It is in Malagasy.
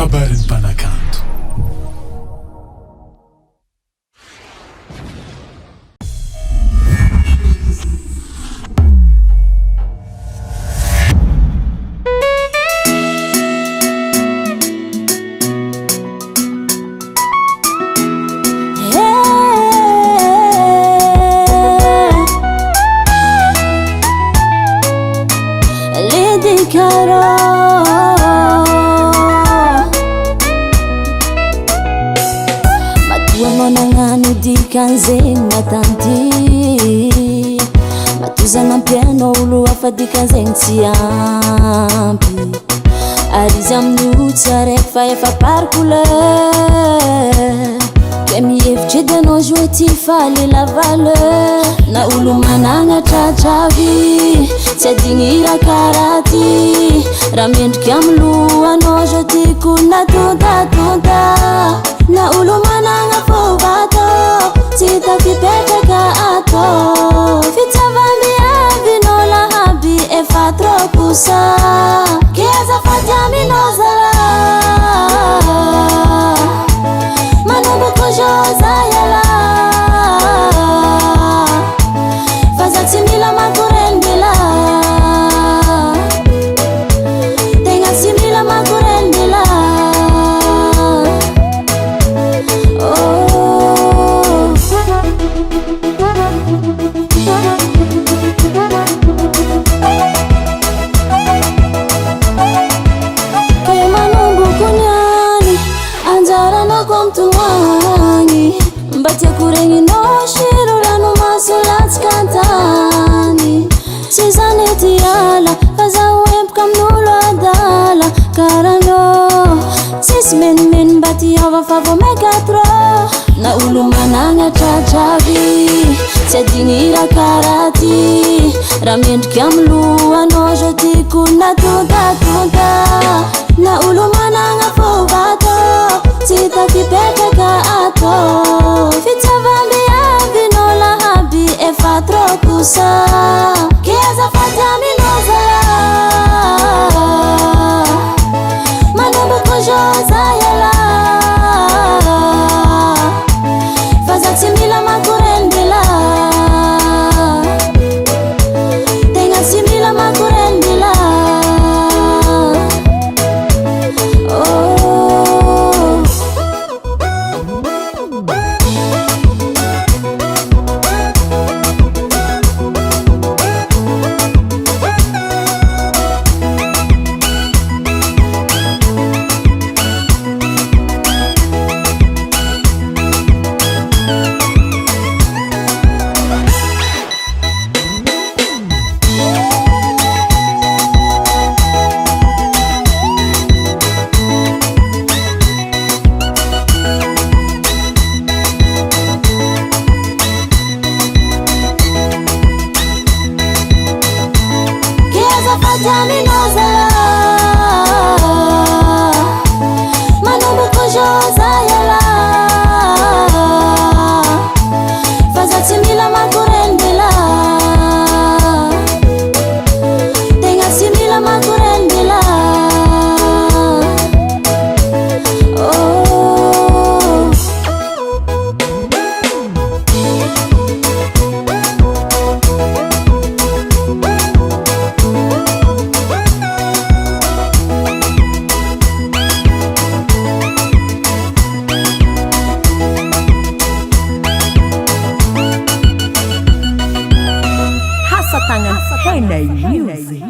kabarin'ny mpanakanto. Kanze matanti matuzana piano ulu afadika zentsiampi arizamnu tsare fa parkule kemi efjeda no joueti fale la valeur na ulu mananga chachavi tsadingira karati ramendri amlu ano joti kuna tunta na ulu mananga fovato Tita kipeteka ato Fitavambia vinola habi efa tropusa Kieza fatami nozala Manumbu kujoza yala Fazati mila makurendila Tenga simila makurendila Mbatia kurengi no shirula no masulat kantani Sizaneti ala Faza wemp kam nulo adala Karano Sis men bati hava favo megatro Na ulu mananga chachavi Sedingira karati Ramend kiamlu ano joti kuna tunta Na ulu mananga fovato Tita kipeteka ato Fitavambia vinola habi efa trokusa Kieza fatami nozala Manumbu kujoza yala Fazati mila makurendila Tenga simila makurendila Fatami nozala Manumbu kujoza yala Fazati mila makurendila Tenga simila makurendila Tangan Henay Music.